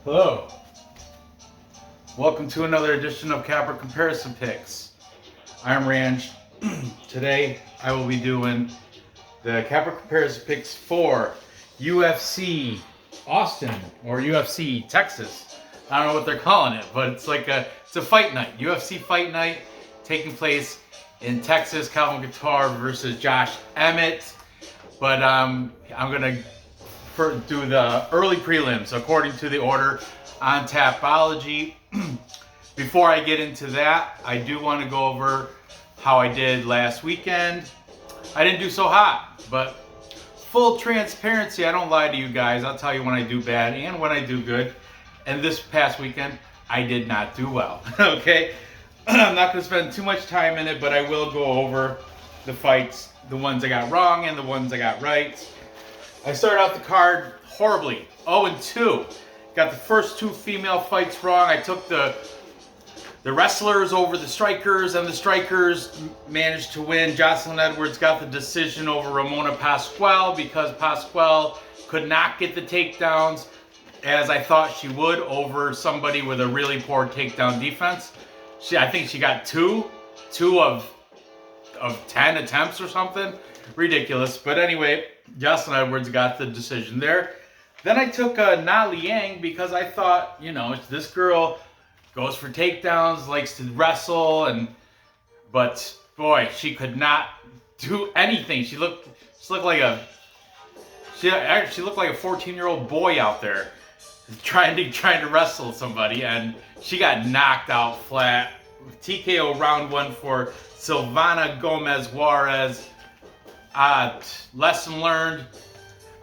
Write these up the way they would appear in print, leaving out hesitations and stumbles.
Hello. Welcome to another edition of Capper Comparison Picks. I'm Ranch. Today I will be doing the Capper Comparison Picks for UFC Austin or UFC Texas. I don't know what they're calling it, but it's a fight night. UFC fight night taking place in Texas. Calvin Guitar versus Josh Emmett. But I'm gonna do the early prelims according to the order on Tapology. Before I get into that, I do want to go over how I did last weekend. I didn't do so hot, but full transparency, I don't lie to you guys. I'll tell you when I do bad and when I do good. And this past weekend, I did not do well. Okay? I'm not going to spend too much time in it, but I will go over the fights, the ones I got wrong and the ones I got right. I started out the card horribly, 0-2. Got the first two female fights wrong. I took the wrestlers over the strikers, and the strikers managed to win. Jocelyn Edwards got the decision over Ramona Pasquale because Pasquale could not get the takedowns as I thought she would over somebody with a really poor takedown defense. I think she got two of 10 attempts or something. Ridiculous. But anyway, Jocelyn Edwards got the decision there. Then I took Na Liang because I thought, this girl goes for takedowns, likes to wrestle, but boy, she could not do anything. She looked like a 14-year-old boy out there trying to wrestle somebody, and she got knocked out flat. TKO round one for Silvana Gomez Juarez. Lesson learned.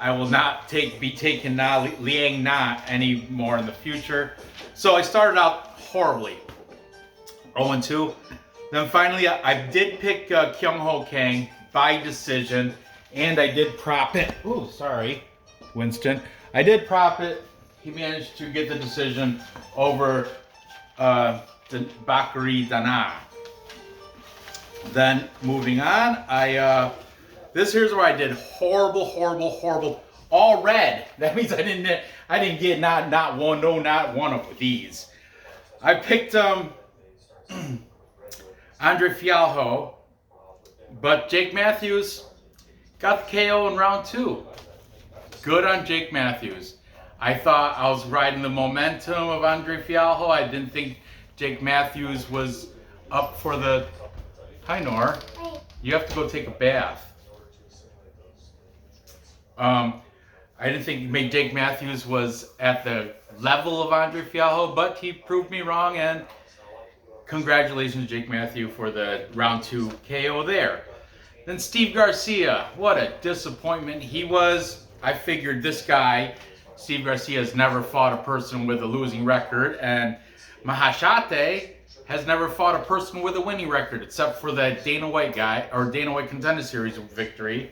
I will not be taking Na Liang anymore in the future. So I started out horribly, 0-2. Then finally, I did pick Kyung Ho Kang by decision, and I did prop it. Oh, sorry, Winston. I did prop it. He managed to get the decision over the Bakary Dana. Then moving on, here's where I did horrible. All red. That means I didn't get not one of these. I picked Andre Fialho, but Jake Matthews got the KO in round two. Good on Jake Matthews. I thought I was riding the momentum of Andre Fialho. I didn't think Jake Matthews was up for the... Hi, Nor. You have to go take a bath. I didn't think Jake Matthews was at the level of Andre Fialho, but he proved me wrong, and congratulations, Jake Matthews, for the round two KO there. Then Steve Garcia, what a disappointment he was. I figured this guy, Steve Garcia, has never fought a person with a losing record, and Mahashate has never fought a person with a winning record, except for the Dana White guy, or Dana White Contender Series victory.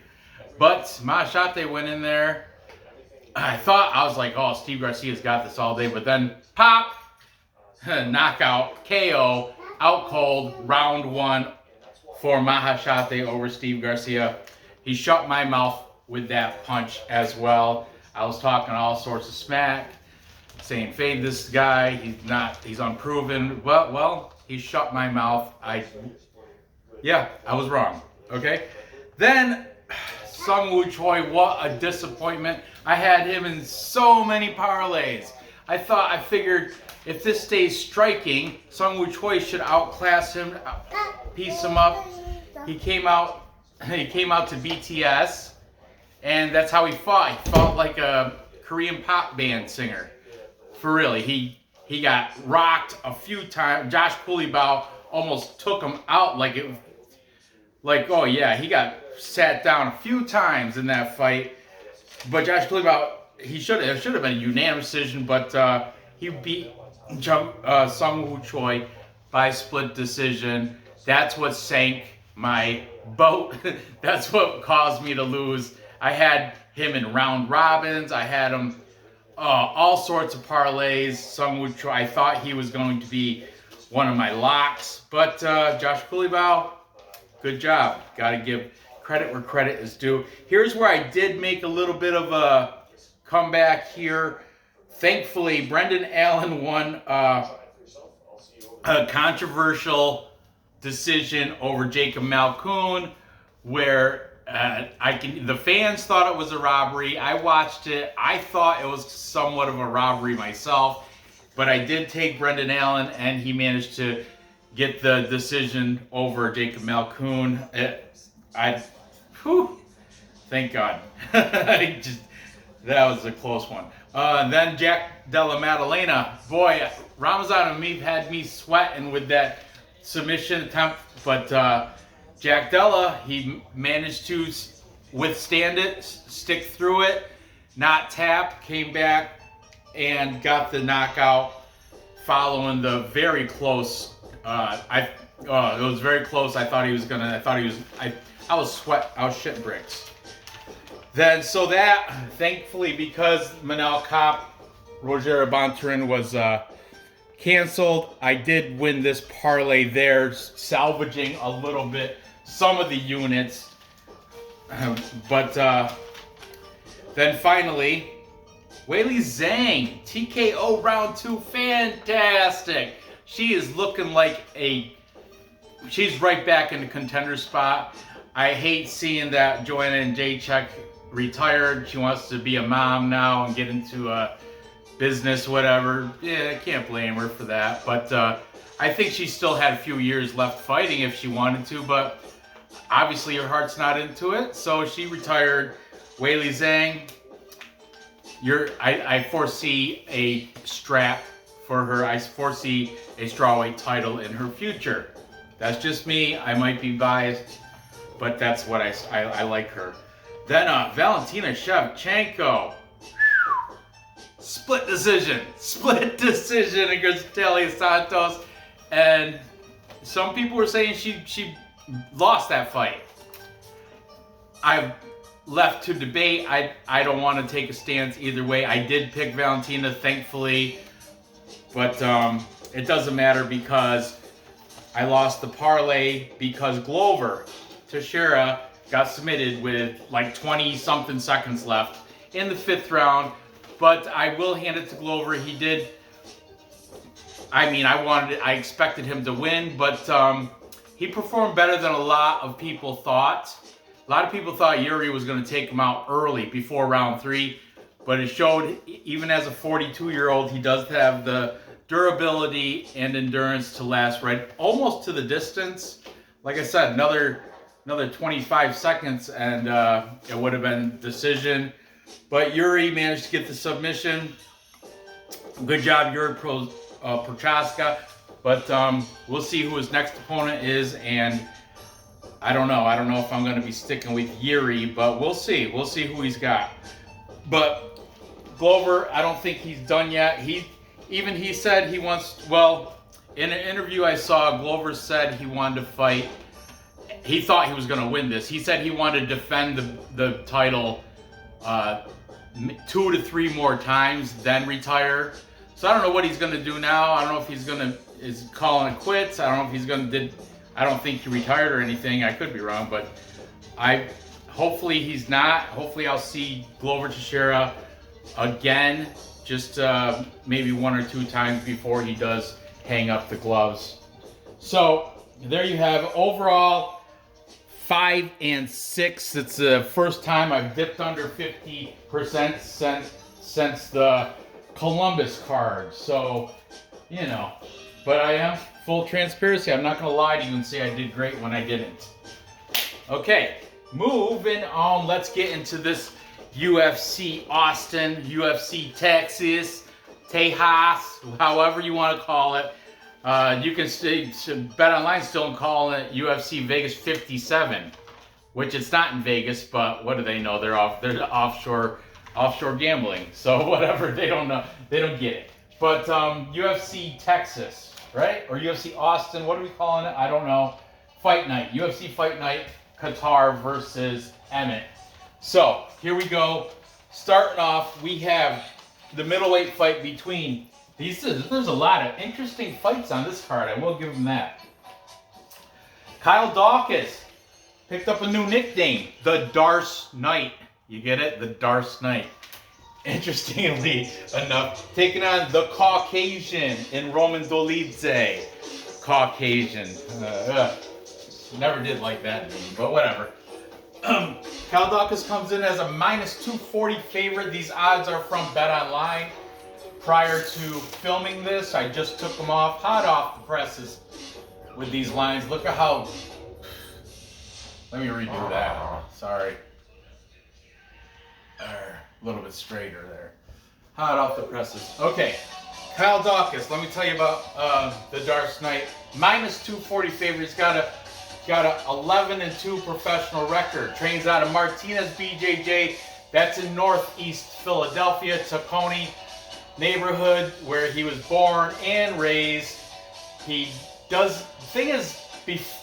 But Mahashate went in there. I was like, oh, Steve Garcia's got this all day. But then, pop, knockout, KO, out cold, round one for Mahashate over Steve Garcia. He shut my mouth with that punch as well. I was talking all sorts of smack, saying, fade this guy, he's unproven. Well, he shut my mouth. I was wrong, okay? Then, Sung Woo Choi, what a disappointment. I had him in so many parlays. I figured if this stays striking, Sung Woo Choi should outclass him, piece him up. He came out to BTS, and that's how he fought. He fought like a Korean pop band singer. For real, he got rocked a few times. Josh Kulibao almost took him out he got sat down a few times in that fight. But Josh Kulibao, it should have been a unanimous decision, but he beat Sung Woo Choi by split decision. That's what sank my boat. That's what caused me to lose. I had him in round robins. I had him all sorts of parlays. Sung Woo Choi, I thought he was going to be one of my locks. But Josh Kulibao, good job. Got to give credit where credit is due. Here's where I did make a little bit of a comeback here. thankfully, Brendan Allen won a controversial decision over Jacob Malkoun, where the fans thought it was a robbery. I watched it. I thought it was somewhat of a robbery myself, but I did take Brendan Allen, and he managed to get the decision over Jacob Malkoun. Thank God. That was a close one. Then Jack Della Maddalena. Boy, Ramazan and me had me sweating with that submission attempt, but Jack Della, he managed to withstand it, stick through it, not tap, came back and got the knockout following the very close. It was very close. I was shitting bricks. Then, so that, thankfully, because Manel Kopp, Roger Bontarin was canceled, I did win this parlay there, salvaging a little bit, some of the units. But then finally, Weili Zhang, TKO round 2, fantastic. She is looking like she's right back in the contender spot. I hate seeing that Joanna and Jacek retired. She wants to be a mom now and get into a business, whatever. Yeah, I can't blame her for that. But I think she still had a few years left fighting if she wanted to, but obviously her heart's not into it, so she retired. Weili Zhang, I foresee a strap for her. I foresee a strawweight title in her future. That's just me. I might be biased, but that's what I like her. Then Valentina Shevchenko. Split decision against Talia Santos. And some people were saying she lost that fight. I've left to debate. I don't want to take a stance either way. I did pick Valentina, thankfully. But it doesn't matter because I lost the parlay because Glover Teixeira got submitted with like 20-something seconds left in the 5th round. But I will hand it to Glover. He did. I expected him to win, but he performed better than a lot of people thought. A lot of people thought Yuri was going to take him out early before round 3, but it showed even as a 42-year-old, he does have the durability and endurance to last right almost to the distance. Like I said, another 25 seconds and it would have been decision. But Yuri managed to get the submission. Good job, Yuri Prochaska. But we'll see who his next opponent is, and I don't know. I don't know if I'm going to be sticking with Yuri, but we'll see. We'll see who he's got. But Glover, I don't think he's done yet. He said he wants. Well, in an interview I saw, Glover said he wanted to fight. He thought he was going to win this. He said he wanted to defend the title 2 to 3 more times, then retire. So I don't know what he's going to do now. I don't know if he's is calling it quits. I don't know if he's going to I don't think he retired or anything. I could be wrong, but hopefully he's not. Hopefully I'll see Glover Teixeira again, just maybe 1 or 2 times before he does hang up the gloves. So there you have overall 5 and 6. It's the first time I've dipped under 50% since the Columbus card. So, but I am full transparency. I'm not going to lie to you and say I did great when I didn't. Okay, moving on. Let's get into this UFC Austin, UFC Texas, Tejas, however you want to call it. You can Bet Online still calling it UFC Vegas 57, which it's not in Vegas, but what do they know? They're offshore gambling. So whatever, they don't know. They don't get it. But UFC Texas, right? Or UFC Austin, what are we calling it? I don't know. Fight Night, UFC Fight Night, Qatar versus Emmett. So here we go. Starting off, we have the middleweight fight between there's a lot of interesting fights on this card. I will give them that. Kyle Dawkis picked up a new nickname, the Darce Knight. You get it? The Darce Knight. interestingly enough, taking on the Caucasian in Roman Dolidze. Caucasian. Never did like that name, but whatever. Dawkis comes in as a -240 favorite. These odds are from Bet Online. Prior to filming this, I just took them off, hot off the presses with these lines. Look at how... Let me redo that. Sorry. A little bit straighter there. Hot off the presses. Okay. Dawkis, let me tell you about the Darts Knight. -240 favorite. He's got a 11-2 professional record. Trains out of Martinez BJJ. That's in Northeast Philadelphia, Tacony neighborhood where he was born and raised. He does. The thing is,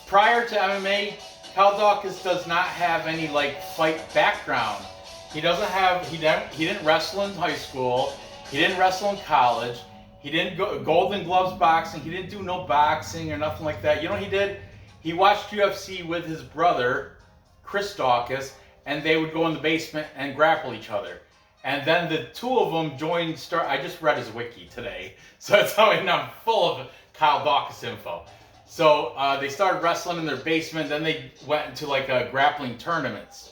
prior to MMA, Dawkis does not have any like fight background. He doesn't have. He didn't wrestle in high school. He didn't wrestle in college. He didn't go Golden Gloves boxing. He didn't do no boxing or nothing like that. You know what he did? He watched UFC with his brother, Chris Dawkis, and they would go in the basement and grapple each other. And then the two of them joined I just read his wiki today, so that's how I'm full of Dawkis info. So they started wrestling in their basement, then they went into like grappling tournaments.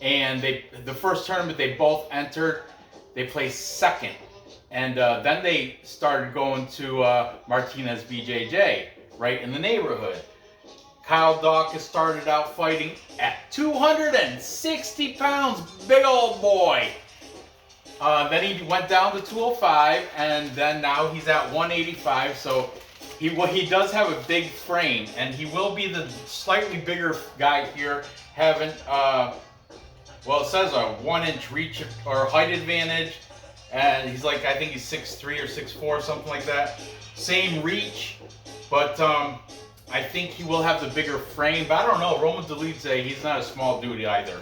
And the first tournament they both entered, they placed second. And then they started going to Martinez BJJ, right in the neighborhood. Dawkis started out fighting at 260 pounds, big old boy. Then he went down to 205, and then now he's at 185. So he does have a big frame, and he will be the slightly bigger guy here, having well, it says a 1-inch reach or height advantage, and he's like, I think he's 6'3" or 6'4", something like that. Same reach, but I think he will have the bigger frame, but I don't know. Roman Dolidze, he's not a small dude either.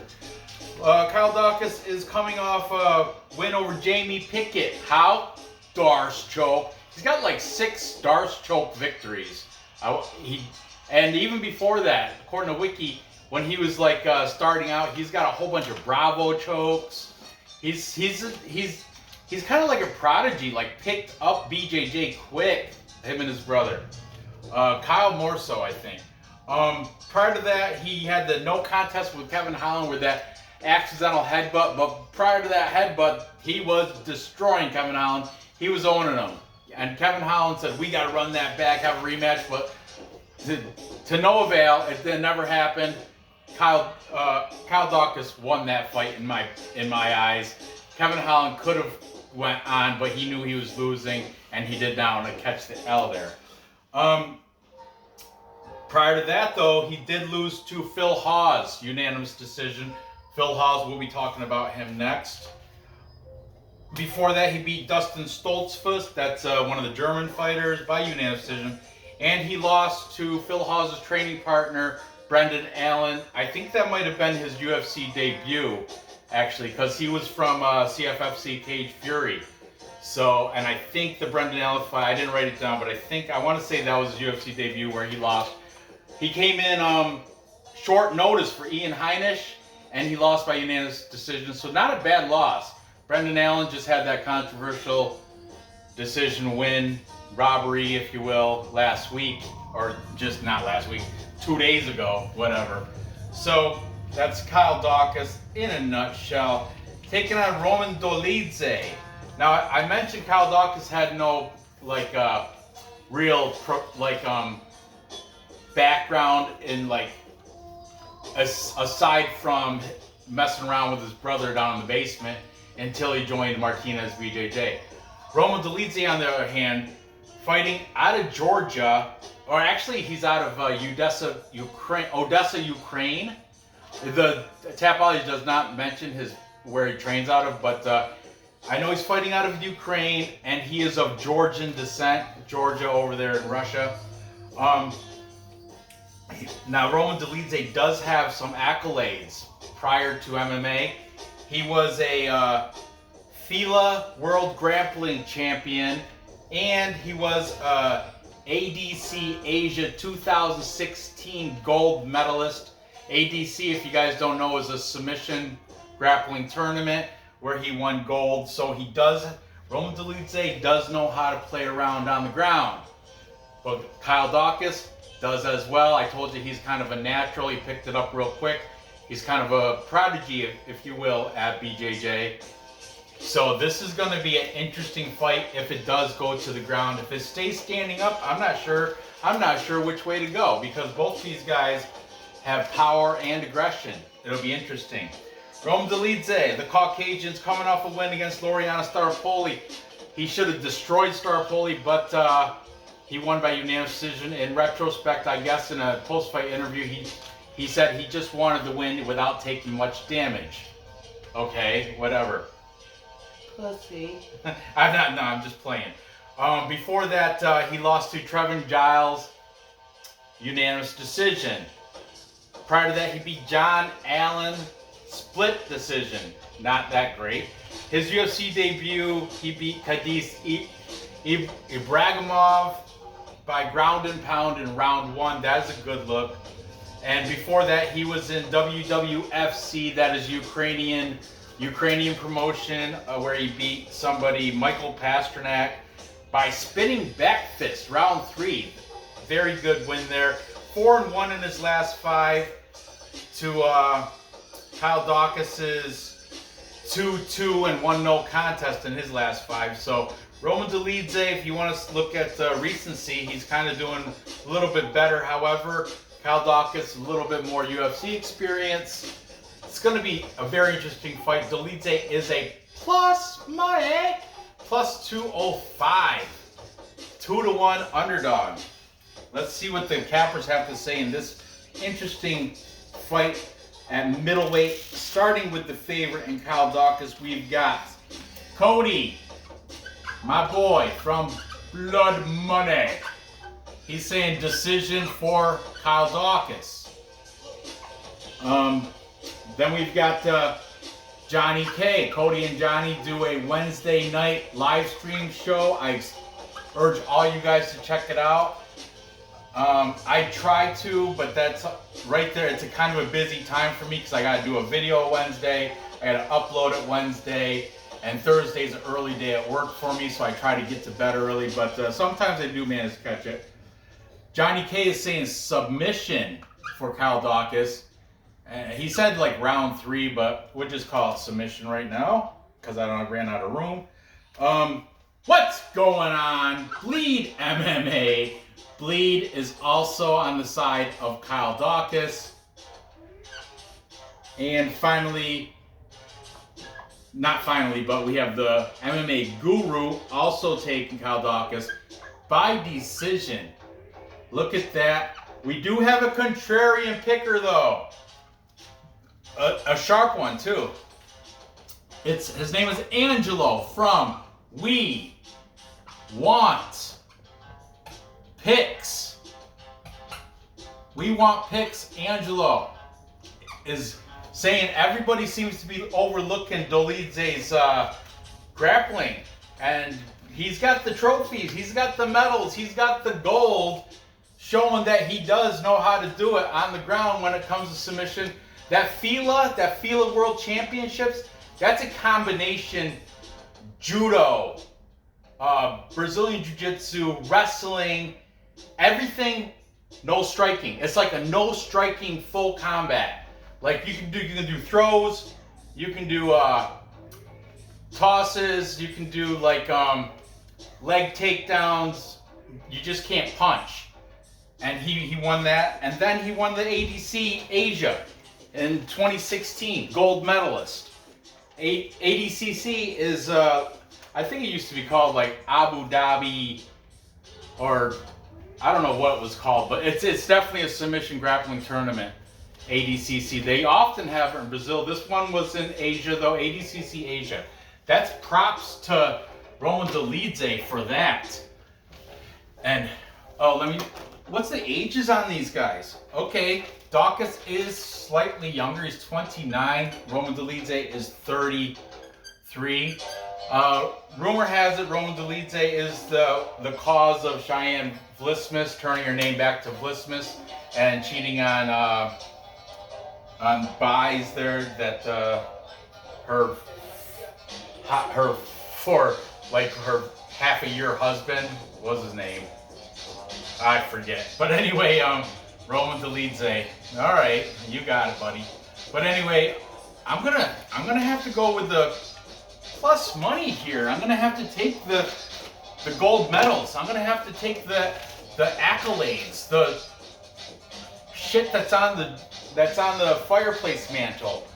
Dawkis is coming off a win over Jamie Pickett. How? Darce choke. He's got like 6 Darce choke victories. And even before that, according to Wiki, when he was like starting out, he's got a whole bunch of Bravo chokes. He's kind of like a prodigy, like picked up BJJ quick. Him and his brother. Kyle more so, I think. Prior to that, he had the no contest with Kevin Holland with that accidental headbutt. But prior to that headbutt, he was destroying Kevin Holland. He was owning him. And Kevin Holland said, we got to run that back, have a rematch. But to no avail, it never happened. Dawkis won that fight in my eyes. Kevin Holland could have went on, but he knew he was losing, and he did not want to catch the L there. Prior to that, though, he did lose to Phil Hawes, unanimous decision. Phil Hawes, we'll be talking about him next. Before that, he beat Dustin Stoltzfus, that's one of the German fighters, by unanimous decision. And he lost to Phil Hawes' training partner, Brendan Allen. I think that might have been his UFC debut, actually, because he was from CFFC Cage Fury. So, and I think the Brendan Allen fight, I didn't write it down, but I want to say that was his UFC debut where he lost. He came in short notice for Ian Heinisch, and he lost by unanimous decision. So not a bad loss. Brendan Allen just had that controversial decision win, robbery, if you will, last week, or just not last week, 2 days ago, whatever. So that's Dawkis in a nutshell. Taking on Roman Dolidze. Now, I mentioned Dawkis had no real background in aside from messing around with his brother down in the basement until he joined Martinez BJJ. Roman Dolidze, on the other hand, fighting out of Georgia, or actually he's out of Odessa, Ukraine. The Tapology does not mention where he trains out of, but I know he's fighting out of Ukraine, and he is of Georgian descent, Georgia over there in Russia. Now, Roman Dolidze does have some accolades prior to MMA. He was a FILA World Grappling Champion, and he was ADC Asia 2016 gold medalist. ADC, if you guys don't know, is a submission grappling tournament where he won gold. So Roman Dolidze does know how to play around on the ground. But Kyle Dawkis does as well. I told you he's kind of a natural. He picked it up real quick. He's kind of a prodigy, if you will, at BJJ. So this is going to be an interesting fight if it does go to the ground. If it stays standing up, I'm not sure. I'm not sure which way to go because both these guys have power and aggression. It'll be interesting. Roman Dolidze, the Caucasian's coming off a win against Laureano Starpoli. He should have destroyed Starpoli, but he won by unanimous decision. In retrospect, I guess in a post-fight interview, he said he just wanted to win without taking much damage. Okay, whatever. Pussy. I'm just playing. Before that, he lost to Trevin Giles, unanimous decision. Prior to that, he beat John Allen, split decision. Not that great. His UFC debut, he beat Kadis Ibragimov by ground and pound in round 1. That is a good look. And before that, he was in WWFC, that is Ukrainian promotion, where he beat somebody, Michael Pasternak, by spinning back fist, round 3. Very good win there. 4-1 in his last 5 to Kyle Dawkis's 2-2 and 1 no contest in his last 5. So Roman Dolidze, if you want to look at recency, he's kind of doing a little bit better. However, Kyle Dawkis, a little bit more UFC experience. It's going to be a very interesting fight. Dolidze is a plus money, plus 205. 2-1 underdog. Let's see what the cappers have to say in this interesting fight at middleweight. Starting with the favorite in Kyle Dawkis, we've got Cody, my boy from Blood Money. He's saying decision for Kyle Dawkis. Then we've got Johnny K. Cody and Johnny do a Wednesday night live stream show. I urge all you guys to check it out. I try to, but that's right there. It's a kind of a busy time for me because I got to do a video Wednesday. I got to upload it Wednesday. And Thursday's an early day at work for me, so I try to get to bed early. But sometimes I do manage to catch it. Johnny K is saying submission for Kyle Dawkis. He said like round 3, but we'll just call it submission right now because I ran out of room. What's going on? Bleed MMA. Bleed is also on the side of Kyle Dawkis. And finally, not finally, but we have the MMA Guru also taking Kyle Dawkis by decision. Look at that. We do have a contrarian picker though. A sharp one too. His name is Angelo from We Want Picks. We Want Picks. Angelo is saying everybody seems to be overlooking Dolidze's grappling, and he's got the trophies, he's got the medals, he's got the gold, showing that he does know how to do it on the ground when it comes to submission. That FILA World Championships, that's a combination judo, Brazilian Jiu-Jitsu, wrestling, everything, no striking. It's like a no striking full combat. Like you can do throws, you can do tosses, you can do like leg takedowns. You just can't punch. And he won that, and then he won the ADC Asia in 2016, gold medalist. ADCC is, I think it used to be called like Abu Dhabi, or I don't know what it was called, but it's definitely a submission grappling tournament. ADCC. They often have it in Brazil. This one was in Asia though, ADCC Asia. That's props to Roman Dolidze for that. And, what's the ages on these guys? Okay, Dawkis is slightly younger. He's 29. Roman Dolidze is 33. Rumor has it Roman Dolidze is the cause of Cheyenne Vlismas turning her name back to Vlismas and cheating on buys there that her her for like her half a year husband. What was his name? I forget. But anyway, Roman Dolidze. All right, you got it, buddy. But anyway, I'm gonna have to go with the plus money here. I'm gonna have to take the gold medals. I'm gonna have to take the accolades, the shit that's on the fireplace mantle,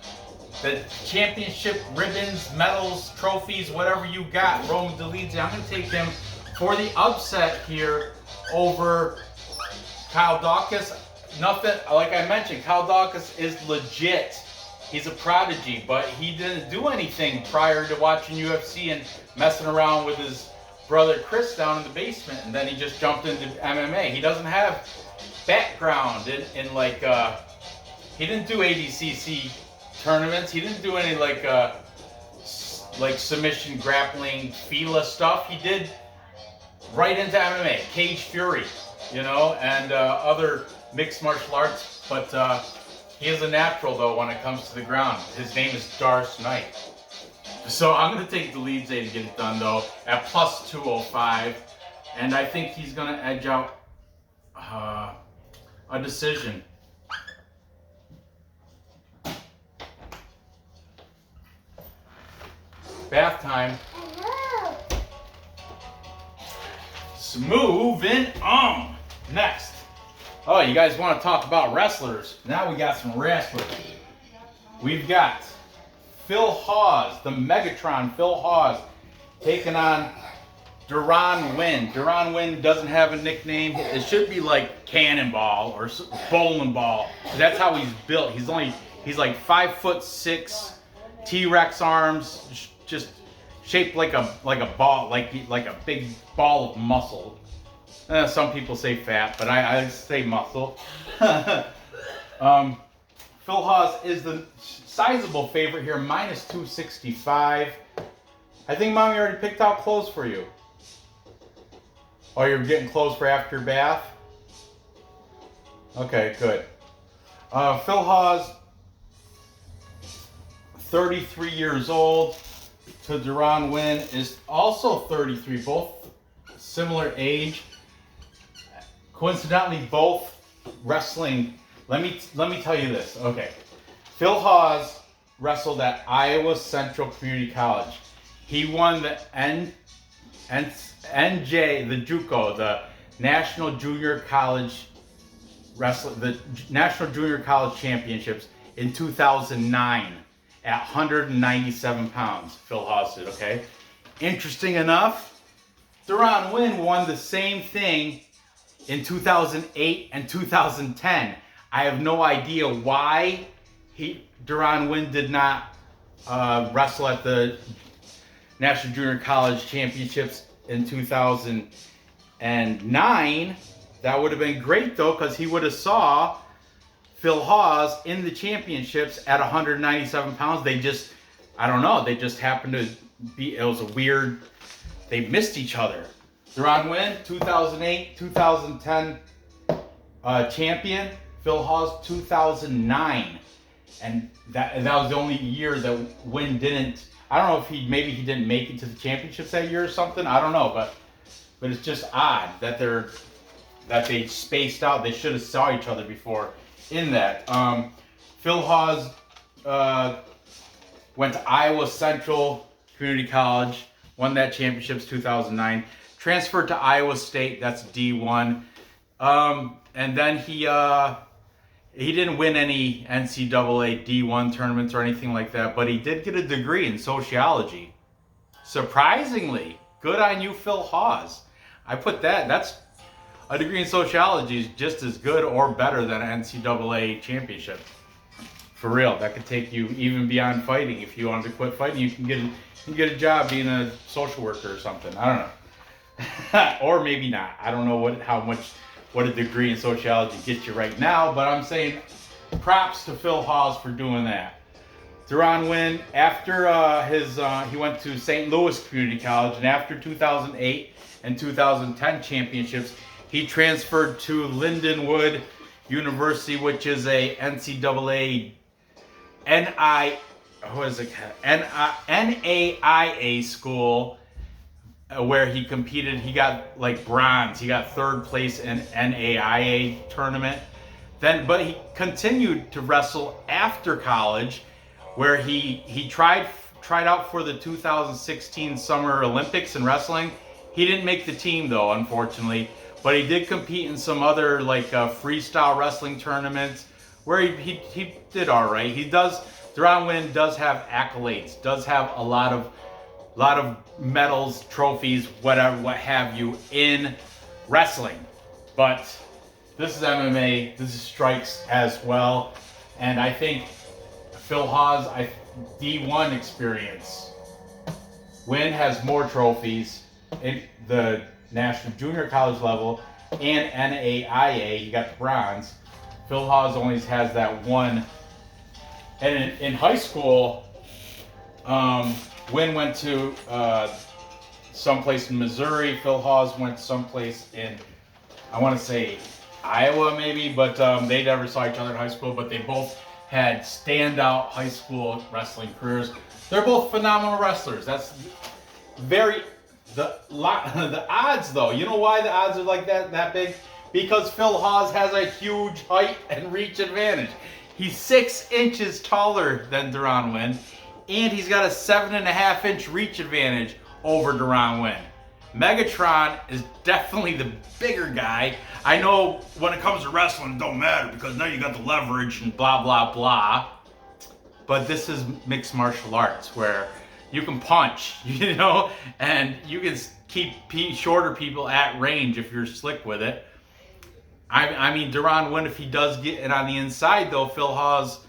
the championship ribbons, medals, trophies, whatever you got. Roman Dolidze. I'm gonna take him for the upset here over Kyle Dawkis. Nothing, like I mentioned, Kyle Dawkis is legit. He's a prodigy, but he didn't do anything prior to watching UFC and messing around with his brother Chris down in the basement, and then he just jumped into MMA. He doesn't have background in like, he didn't do ADCC tournaments. He didn't do any like submission, grappling, FILA stuff. He did right into MMA, Cage Fury, you know, and other mixed martial arts, but he is a natural though when it comes to the ground. His name is Darce Knight. So I'm going to take Dolidze to get it done though at plus 205, and I think he's going to edge out a decision. Bath time. So moving on. Next. Oh, you guys want to talk about wrestlers? Now we got some wrestlers. We've got Phil Hawes, the Megatron Phil Hawes, taking on Deron Winn. Deron Winn doesn't have a nickname. It should be like Cannonball or Bowling Ball. That's how he's built. He's like 5'6", T-Rex arms, just shaped like a ball, like a big ball of muscle. Some people say fat, but I say muscle. Phil Hawes is the sizable favorite here, minus 265. I think Mommy already picked out clothes for you. Oh, you're getting clothes for after bath? Okay, good. Phil Hawes, 33 years old. To Deron Winn is also 33, both similar age. Coincidentally, both wrestling. Let me tell you this. Okay, Phil Hawes wrestled at Iowa Central Community College. He won the NJ, the JUCO, the National Junior College the National Junior College Championships in 2009 at 197 pounds. Phil Hawes did. Okay. Interesting enough, Deron Winn won the same thing in 2008 and 2010. I have no idea why Deron Winn did not wrestle at the National Junior College Championships in 2009. That would have been great though, because he would have saw Phil Hawes in the championships at 197 pounds. They just, I don't know, they just happened to be, it was a weird, they missed each other. Deron Winn, 2008, 2010 champion. Phil Hawes, 2009. And that was the only year that Winn didn't, I don't know if maybe he didn't make it to the championships that year or something. I don't know, but it's just odd that they spaced out. They should have saw each other before in that. Phil Hawes went to Iowa Central Community College, won that championships 2009, transferred to Iowa State, that's D1, and then he didn't win any NCAA D1 tournaments or anything like that, but he did get a degree in sociology. Surprisingly, good on you, Phil Hawes. I put that's a degree in sociology is just as good or better than an NCAA championship. For real, that could take you even beyond fighting. If you wanted to quit fighting, you can get a job being a social worker or something. I don't know. Or maybe not. I don't know what a degree in sociology gets you right now, but I'm saying props to Phil Hawes for doing that. Deron Winn, after he went to St. Louis Community College, and after 2008 and 2010 championships, he transferred to Lindenwood University, which is a NCAA who is it? NAIA school where he competed. He got like bronze. He got third place in NAIA tournament. But he continued to wrestle after college, where he tried out for the 2016 Summer Olympics in wrestling. He didn't make the team though, unfortunately. But he did compete in some other like freestyle wrestling tournaments where he did all right. Deron Winn does have accolades, does have a lot of medals, trophies, whatever, what have you, in wrestling. But this is MMA. This is strikes as well. And I think Phil Haas, D1 experience. Winn has more trophies in the National Junior College level and NAIA. He got the bronze. Phil Haas only has that one. And in high school, Winn went to someplace in Missouri. Phil Haas went someplace in, I want to say, Iowa maybe, but they never saw each other in high school, but they both had standout high school wrestling careers. They're both phenomenal wrestlers. That's the odds though. You know why the odds are like that big? Because Phil Haas has a huge height and reach advantage. He's 6 inches taller than Deron Winn, and he's got a 7.5-inch reach advantage over Deron Winn. Megatron is definitely the bigger guy. I know when it comes to wrestling, it don't matter because now you got the leverage and blah, blah, blah. But this is mixed martial arts where you can punch, you know, and you can keep shorter people at range if you're slick with it. I mean, Deron Winn, if he does get it on the inside, though, Phil Haas,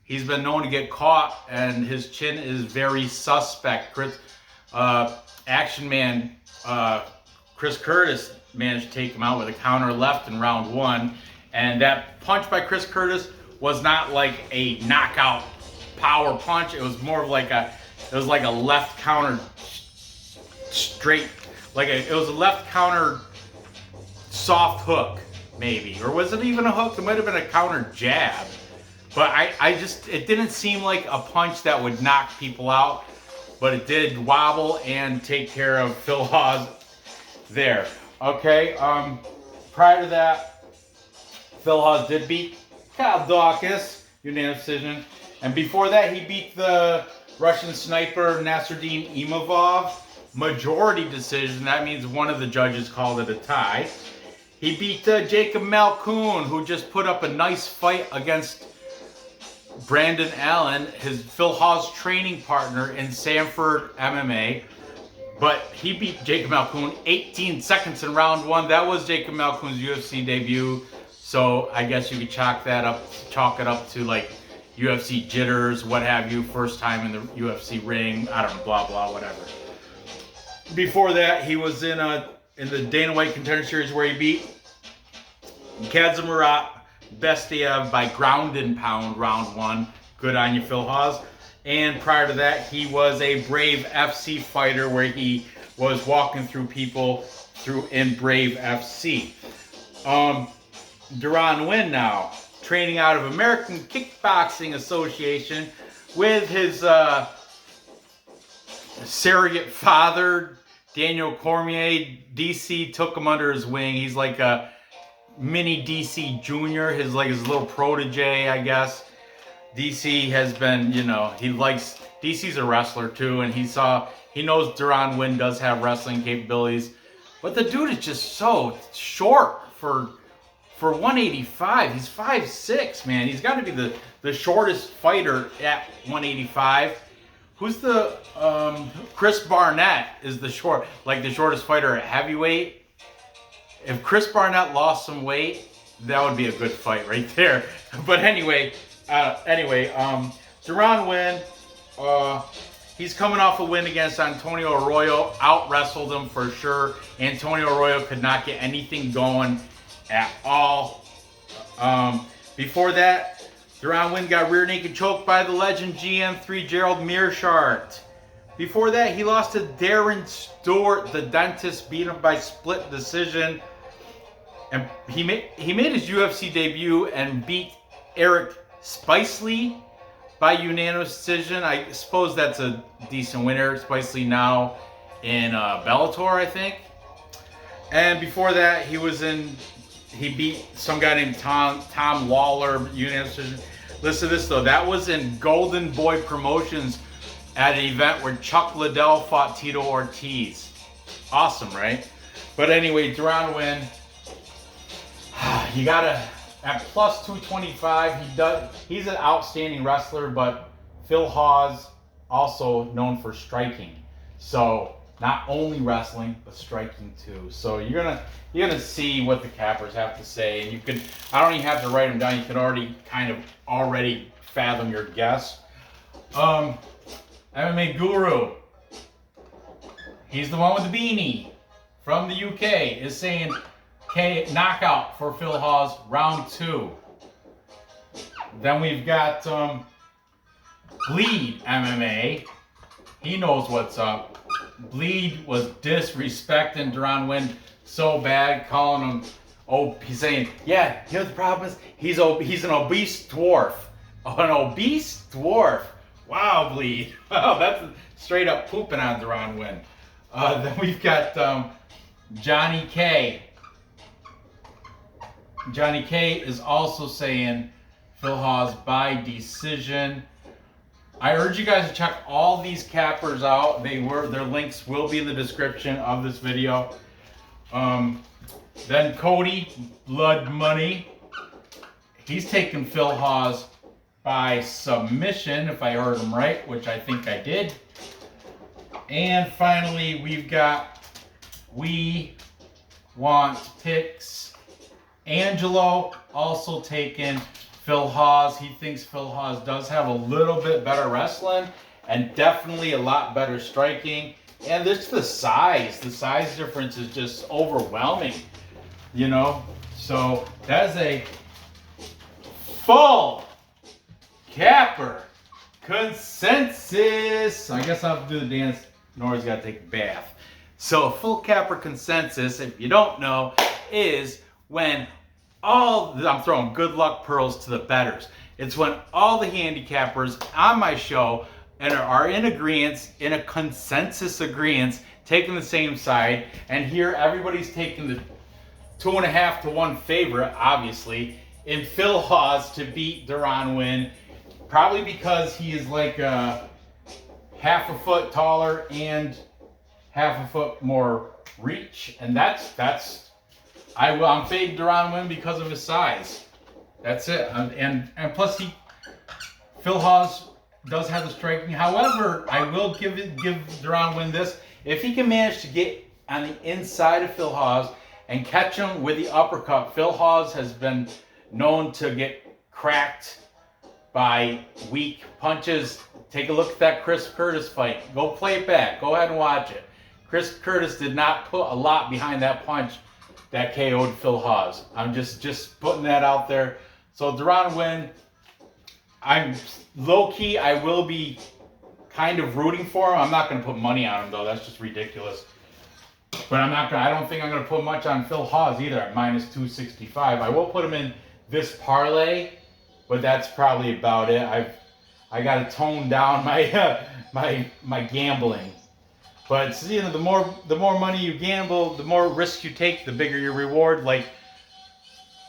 he's been known to get caught, and his chin is very suspect. Action Man Chris Curtis managed to take him out with a counter left in round 1, and that punch by Chris Curtis was not like a knockout power punch. It was more of like a left counter straight, it was a left counter soft hook maybe, or was it even a hook? It might have been a counter jab, but it didn't seem like a punch that would knock people out, but it did wobble and take care of Phil Haas there. Okay, prior to that, Phil Haas did beat Dawkis, unanimous decision, and before that he beat the Russian sniper Nasruddin Imavov, majority decision. That means one of the judges called it a tie. He beat Jacob Malkoon, who just put up a nice fight against Brandon Allen, his Phil Haas training partner in Sanford MMA. But he beat Jacob Malkoon 18 seconds in round 1. That was Jacob Malkoon's UFC debut. So I guess you could chalk it up to like UFC jitters, what have you, first time in the UFC ring, I don't know, blah, blah, whatever. Before that, he was in the Dana White Contender Series where he beat Kadzimirat Bestiev by ground and pound, round 1. Good on you, Phil Haas. And prior to that, he was a Brave FC fighter where he was walking through people in Brave FC. Deron Winn now, training out of American Kickboxing Association with his surrogate father, Daniel Cormier. DC took him under his wing. He's like a mini DC Junior, his little protege, I guess. DC has been, DC's a wrestler too, and he knows Deron Winn does have wrestling capabilities, but the dude is just so short for 185. He's 5'6", man. He's got to be the shortest fighter at 185. Who's the Chris Barnett is the shortest fighter at heavyweight. If Chris Barnett lost some weight, that would be a good fight right there. But anyway, Deron Winn, he's coming off a win against Antonio Arroyo. Out-wrestled him for sure. Antonio Arroyo could not get anything going at all. Before that, Deron Winn got rear naked choked by the legend GM3 Gerald Mearshart. Before that, he lost to Darren Stewart, the dentist, beat him by split decision. And he made his UFC debut and beat Eric Spicely by unanimous decision. I suppose that's a decent winner, especially now in Bellator, I think. And before that, he beat some guy named Tom Lawler, unanimous decision. Listen to this though, that was in Golden Boy Promotions at an event where Chuck Liddell fought Tito Ortiz. Awesome, right? But anyway, Deron Winn, you gotta, at plus 225, he's an outstanding wrestler, but Phil Hawes, also known for striking. So not only wrestling, but striking too. So you're gonna see what the cappers have to say, and you could, I don't even have to write them down. You can already fathom your guess. MMA Guru, he's the one with the beanie from the UK, is saying knockout for Phil Hawes, round 2. Then we've got Bleed MMA. He knows what's up. Bleed was disrespecting Deron Winn so bad, calling him, he's saying, yeah, you know the problem is he's an obese dwarf. An obese dwarf. Wow, Bleed. Wow, that's straight up pooping on Deron Winn. Then we've got Johnny K. Johnny K is also saying Phil Hawes by decision. I urge you guys to check all these cappers out. Their links will be in the description of this video. Then Cody, Blood Money. He's taking Phil Hawes by submission, if I heard him right, which I think I did. And finally, we've got We Want Picks. Angelo also taking Phil Hawes. He thinks Phil Hawes does have a little bit better wrestling and definitely a lot better striking. And there's the size. The size difference is just overwhelming, you know? So that is a full capper consensus. I guess I'll have to do the dance. Nora's got to take a bath. So full capper consensus, if you don't know, is when I'm throwing good luck pearls to the bettors. It's when all the handicappers on my show and are in agreement, in a consensus agreement, taking the same side, and here everybody's taking the 2.5 to 1 favorite, obviously, in Phil Hawes to beat Deron Winn, probably because he is like half a foot taller and half a foot more reach, and I'm fading Deron Winn because of his size. That's it. And plus Phil Hawes does have the striking. However, I will give Deron Winn this. If he can manage to get on the inside of Phil Hawes and catch him with the uppercut, Phil Hawes has been known to get cracked by weak punches. Take a look at that Chris Curtis fight. Go play it back. Go ahead and watch it. Chris Curtis did not put a lot behind that punch that KO'd Phil Hawes. I'm just putting that out there. So Deron Winn, I'm low-key, I will be kind of rooting for him. I'm not going to put money on him, though. That's just ridiculous. But I don't think I'm going to put much on Phil Hawes either at minus 265. I will put him in this parlay, but that's probably about it. I got to tone down my my gambling. But you know, the more money you gamble, the more risks you take, the bigger your reward. Like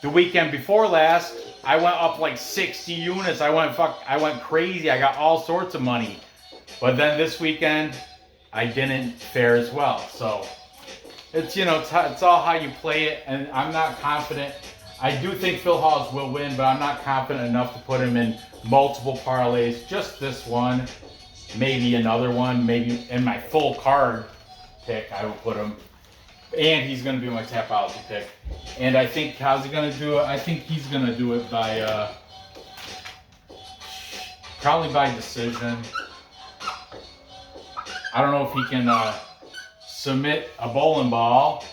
the weekend before last, I went up like 60 units. I went crazy. I got all sorts of money. But then this weekend, I didn't fare as well. So it's it's all how you play it. And I'm not confident. I do think Phil Hawes will win, but I'm not confident enough to put him in multiple parlays. Just this one. Maybe another one, maybe in my full card pick, I will put him. And he's going to be my Tapology pick. And I think, how's he going to do it? I think he's going to do it by, probably by decision. I don't know if he can submit a bowling ball.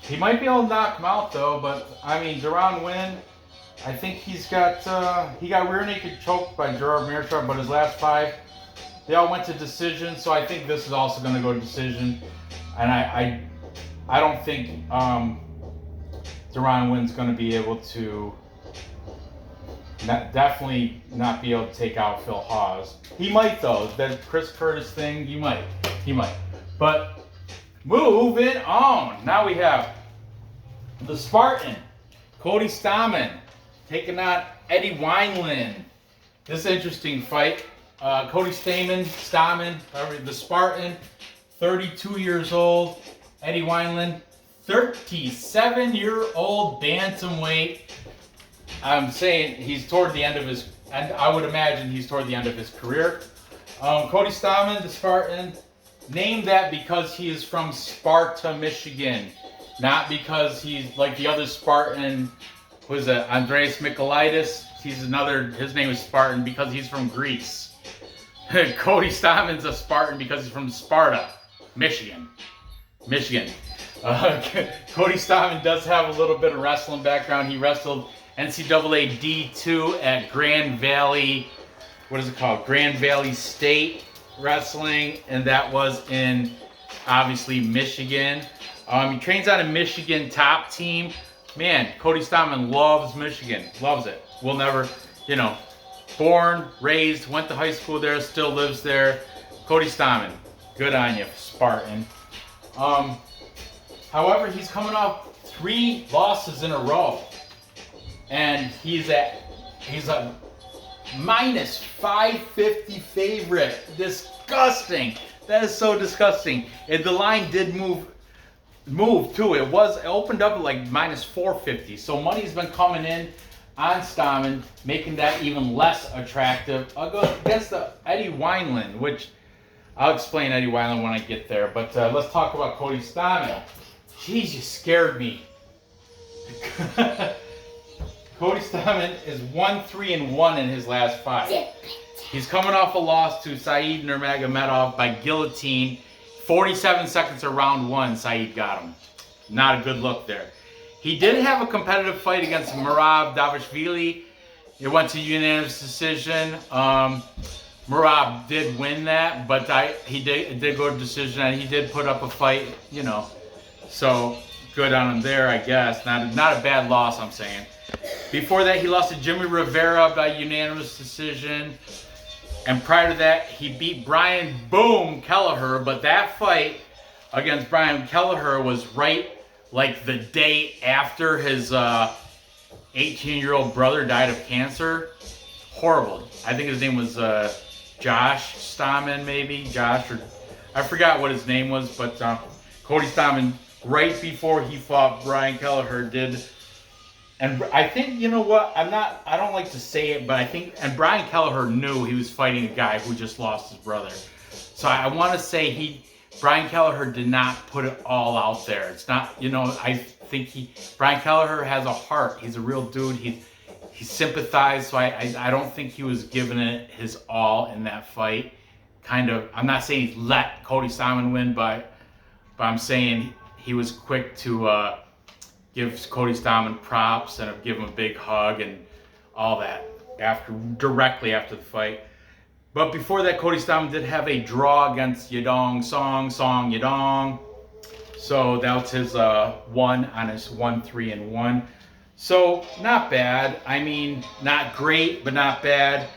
He might be able to knock him out, though. But, I mean, Deron Winn, I think he got rear naked choked by Gerard Mearshart, but his last 5, they all went to decision, so I think this is also going to go to decision. And I don't think Deron Winn's going to be able to definitely not be able to take out Phil Hawes. He might though. That Chris Curtis thing, he might. But moving on. Now we have the Spartan, Cody Stamen, taking on Eddie Wineland. This is an interesting fight. Cody Stamen, the Spartan, 32 years old. Eddie Wineland, 37-year-old bantamweight. I'm saying he's toward the end of his, and I would imagine he's toward the end of his career. Cody Stamen, the Spartan, named that because he is from Sparta, Michigan, not because he's like the other Spartan. Was it Andreas Michailidis? His name is Spartan because he's from Greece. Cody Stamen's a Spartan because he's from Sparta, Michigan. Cody Stamen does have a little bit of wrestling background. He wrestled NCAA D2 at Grand Valley, Grand Valley State Wrestling, and that was in, obviously, Michigan. He trains on a Michigan top team. Man, Cody Stamen loves Michigan, loves it. We'll never, born, raised, went to high school there, still lives there. Cody Stamen, good on you, Spartan. However, he's coming off 3 losses in a row. And he's a minus 550 favorite. Disgusting. That is so disgusting. And the line did move too. It opened up at like minus 450. So money's been coming in on Stamen, making that even less attractive. I'll go against the Eddie Wineland, which I'll explain Eddie Wineland when I get there. But let's talk about Cody Stamen. Jeez, you scared me. Cody Stamen is 1-3-1 in his last 5. He's coming off a loss to Said Nurmagomedov by guillotine. 47 seconds of round 1, Said got him. Not a good look there. He did have a competitive fight against Merab Davishvili. It went to unanimous decision. Merab did win that, but he did go to decision, and he did put up a fight, So good on him there, I guess. Not a bad loss, I'm saying. Before that, he lost to Jimmy Rivera by unanimous decision. And prior to that, he beat Brian Boom Kelleher. But that fight against Brian Kelleher was right like the day after his 18-year-old brother died of cancer. Horrible. I think his name was Josh Stamen, maybe. Josh, or I forgot what his name was. But Cody Stamen, right before he fought Brian Kelleher, did. And I think, I don't like to say it, but I think, and Brian Kelleher knew he was fighting a guy who just lost his brother. So I want to say Brian Kelleher did not put it all out there. It's not, I think Brian Kelleher has a heart. He's a real dude. He sympathized, so I don't think he was giving it his all in that fight. I'm not saying he let Cody Stamen win, but I'm saying he was quick to give Cody Stamen props and give him a big hug and all that directly after the fight. But before that, Cody Stamen did have a draw against Song Yadong. So that was his 1 on his 1-3-1. So not bad. I mean, not great, but not bad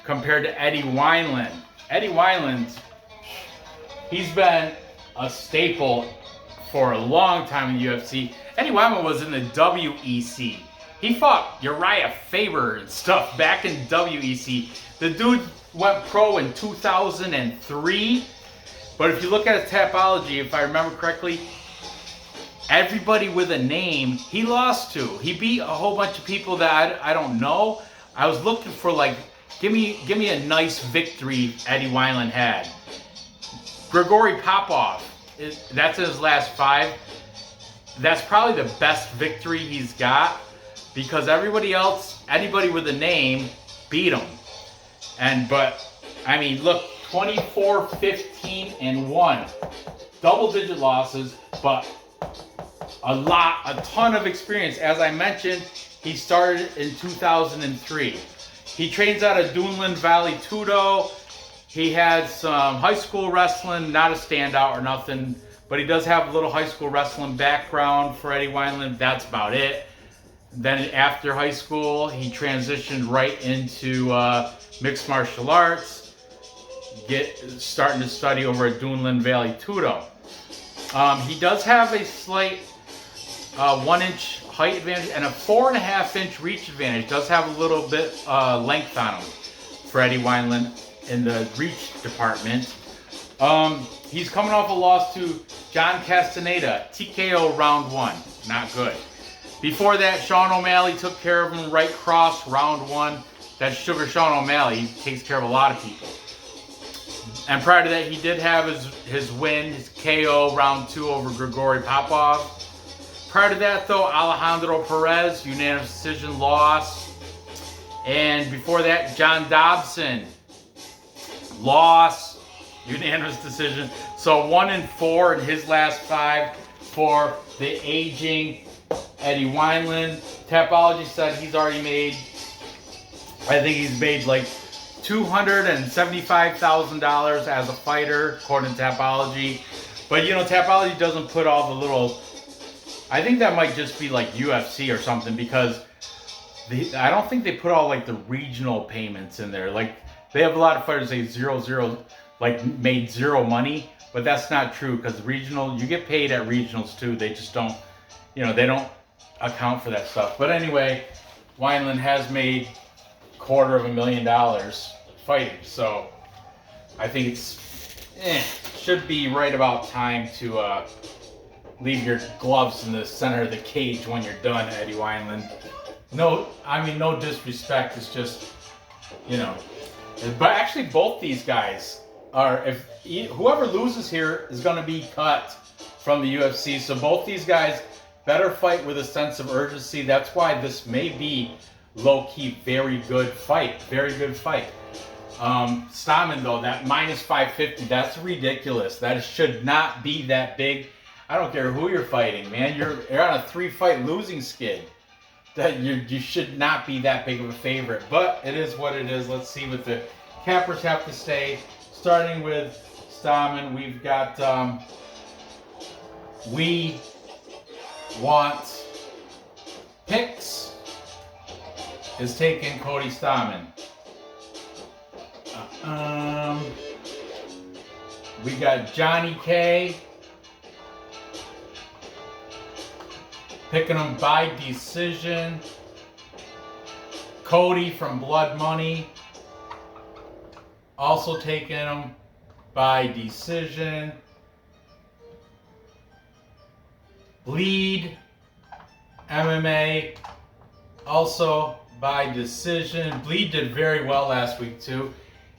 compared to Eddie Wineland. Eddie Wineland, he's been a staple for a long time in the UFC. Eddie Wineland was in the WEC. He fought Uriah Faber and stuff back in WEC. The dude went pro in 2003. But if you look at his Tapology, if I remember correctly, everybody with a name he lost to. He beat a whole bunch of people that I don't know. I was looking for give me a nice victory Eddie Wineland had. Grigory Popov, that's in his last 5. That's probably the best victory he's got because everybody else, anybody with a name, beat him. But I mean, look, 24-15-1, double-digit losses, but a ton of experience. As I mentioned, he started in 2003. He trains out of Dunland Valley Tudo. He had some high school wrestling, not a standout or nothing, but he does have a little high school wrestling background for Eddie Wineland. That's about it. Then after high school, he transitioned right into mixed martial arts, starting to study over at Wineland Valley Tudo. He does have a slight 1-inch height advantage and a 4.5-inch reach advantage. Does have a little bit length on him for Eddie Wineland in the reach department. He's coming off a loss to John Castaneda, TKO round 1. Not good. Before that, Sean O'Malley took care of him right cross round 1. That's Sugar Sean O'Malley. He takes care of a lot of people. And prior to that, he did have his win, his KO round 2 over Grigory Popov. Prior to that, though, Alejandro Perez, unanimous decision loss. And before that, John Dobson, loss, unanimous decision. So 1-4 in his last 5 for the aging Eddie Wineland. Tapology said he's already made, I think he's made like $275,000 as a fighter, according to Tapology. But you know, Tapology doesn't put all the little, I think that might just be like UFC or something, because I don't think they put all like the regional payments in there. Like they have a lot of fighters say 0-0, like made 0 money, but that's not true, because regional, you get paid at regionals too. They just don't, you know, they don't account for that stuff. But anyway, Wineland has made $250,000 fighting, so I think it's should be right about time to leave your gloves in the center of the cage when you're done, Eddie Wineland. No, I mean, no disrespect. It's just, you know. But actually, both these guys are, whoever loses here is going to be cut from the UFC. So both these guys better fight with a sense of urgency. That's why this may be low-key very good fight. Very good fight. Stamen, though, that minus 550, that's ridiculous. That should not be that big. I don't care who you're fighting, man. You're on a 3-fight losing skid. That you should not be that big of a favorite. But it is what it is. Let's see what the cappers have to say. Starting with Stamen, we've got We Want Picks is taking Cody Stamen. We got Johnny K picking him by decision. Cody from Blood Money also taking him by decision. Bleed MMA also by decision. Bleed did very well last week too.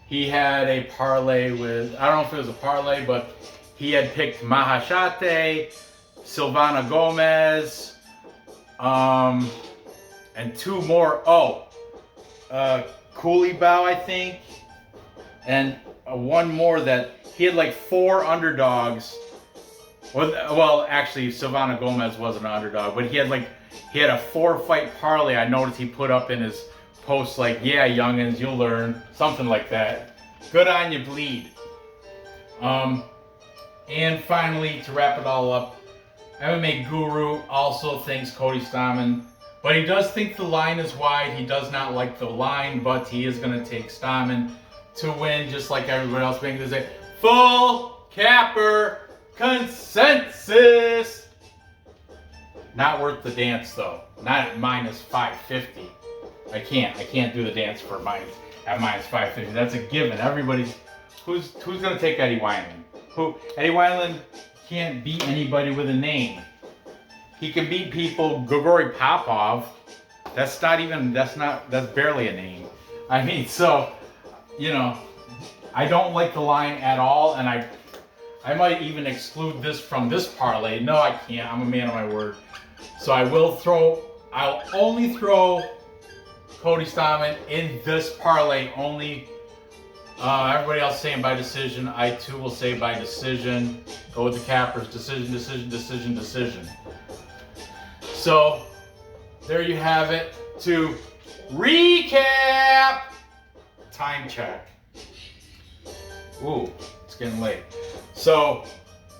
He had a parlay with, I don't know if it was a parlay, but he had picked Mahashate, Silvana Gomez, and 2 more. Coolibao, I think, and 1 more that he had like 4 underdogs. Well, actually, Silvana Gomez wasn't an underdog, but he had a 4-fight parlay. I noticed he put up in his post like, yeah, youngins, you'll learn, something like that. Good on you, Bleed. And finally, to wrap it all up, MMA Guru also thinks Cody Stamen, but he does think the line is wide. He does not like the line, but he is going to take Stamen to win, just like everybody else. Making this a full capper consensus. Not worth the dance though. Not at minus 550. I can't do the dance for minus 550. That's a given. Everybody's who's going to take Eddie Wineland? Eddie Wineland can't beat anybody with a name. He can beat people. Grigory Popov, that's barely a name. I mean, so, you know, I don't like the line at all, and I might even exclude this from this parlay. No, I can't. I'm a man of my word. So I'll only throw Cody Stamen in this parlay only. Everybody else saying by decision. I too will say by decision. Go with the cappers. Decision. So there you have it. To recap, time check. Ooh, it's getting late. So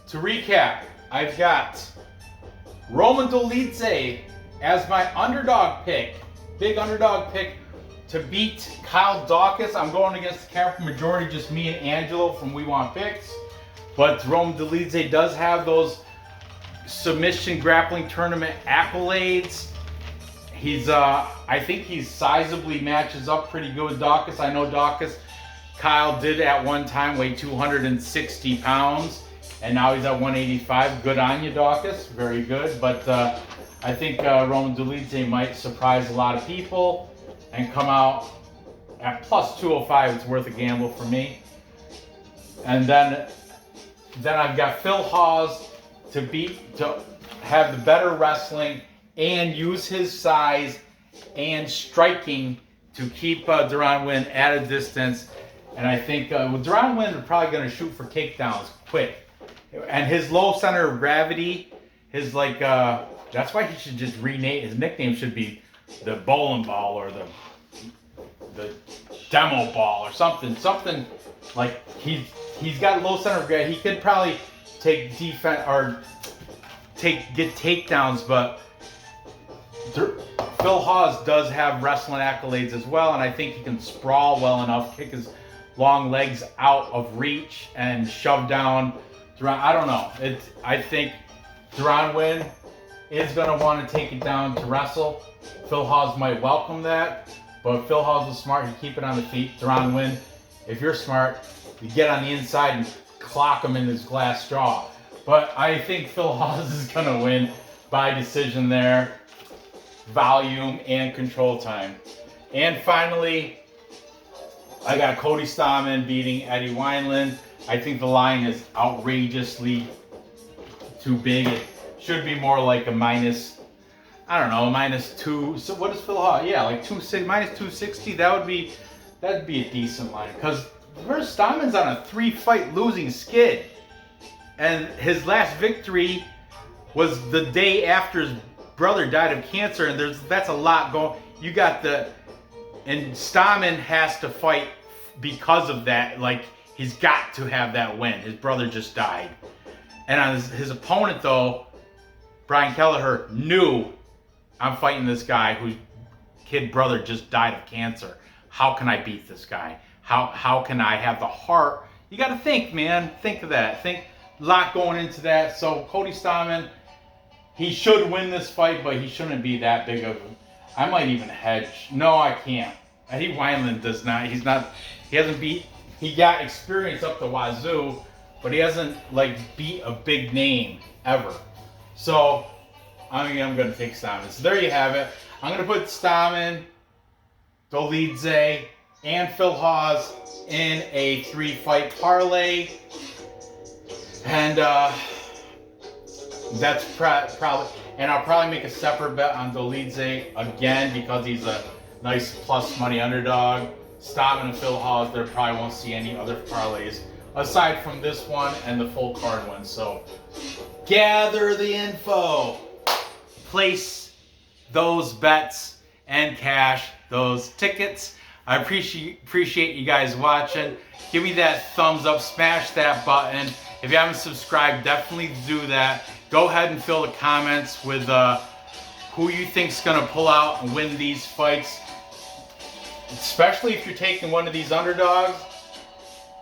to recap, I've got Roman Dolidze as my underdog pick, big underdog pick to beat Kyle Dawkis, I'm going against the camera majority, just me and Angelo from We Want Picks. But Dolidze does have those submission grappling tournament accolades. He's, I think he sizably matches up pretty good with Dawkis. I know Dawkis, Kyle did at one time weigh 260 pounds, and now he's at 185. Good on you, Dawkis. Very good. But I think Dolidze might surprise a lot of people and come out at plus 205. It's worth a gamble for me. And then I've got Phil Hawes to have the better wrestling and use his size and striking to keep Deron Winn at a distance. And I think Deron Winn is probably going to shoot for takedowns quick. And his low center of gravity, his like, that's why he should just rename, his nickname should be the bowling ball or the demo ball or something. Something like he's got low center of gravity. He could probably take defense or get takedowns, but Phil Hawes does have wrestling accolades as well, and I think he can sprawl well enough, kick his long legs out of reach, and shove down Deron. I don't know. I think Deron Winn is going to want to take it down to wrestle. Phil Hawes might welcome that, but Phil Hawes is smart. You keep it on the feet. Deron Winn, if you're smart, you get on the inside and clock him in his glass jaw. But I think Phil Hawes is going to win by decision there. Volume and control time. And finally, I got Cody Stamen beating Eddie Wineland. I think the line is outrageously too big. It should be more like a minus, I don't know, -2. So what is Phil Hawes? Yeah, like minus 260. That'd be a decent line. Because Stamen's on a 3-fight losing skid. And his last victory was the day after his brother died of cancer, and that's a lot going. You got and Stamen has to fight because of that. Like, he's got to have that win. His brother just died. And on his opponent, though, Brian Kelleher, knew, I'm fighting this guy whose brother just died of cancer. How can I beat this guy? How can I have the heart? You got to think, man. Think of that. Think a lot going into that. So Cody Stamen, he should win this fight, but he shouldn't be that big of a... I might even hedge. No, I can't. I think Weinland does not. He hasn't beat... He got experience up the wazoo, but he hasn't, like, beat a big name ever. So, I'm going to take Stamen. So there you have it. I'm going to put Stamen, Dolidze, and Phil Hawes in a 3-fight parlay. And, that's probably, and I'll probably make a separate bet on Dolidze again because he's a nice plus money underdog. Stamen and Phil Hawes, there probably won't see any other parlays aside from this one and the full card one. So gather the info, place those bets, and cash those tickets. I appreciate you guys watching. Give me that thumbs up, smash that button. If you haven't subscribed, definitely do that. Go ahead and fill the comments with who you think's gonna pull out and win these fights. Especially if you're taking one of these underdogs.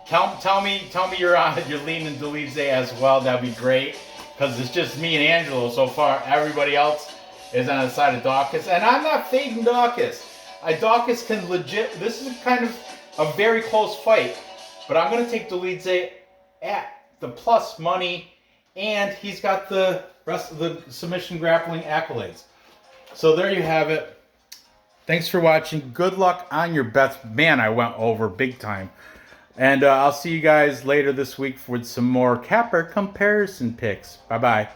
Tell me you're leaning Dolidze as well. That'd be great. Because it's just me and Angelo so far. Everybody else is on the side of Dawkis. And I'm not fading Dawkis. Dawkis can legit, this is kind of a very close fight. But I'm gonna take Dolidze at the plus money. And he's got the rest of the submission grappling accolades. So there you have it. Thanks for watching. Good luck on your bets. Man, I went over big time. And I'll see you guys later this week with some more capper comparison picks. Bye-bye.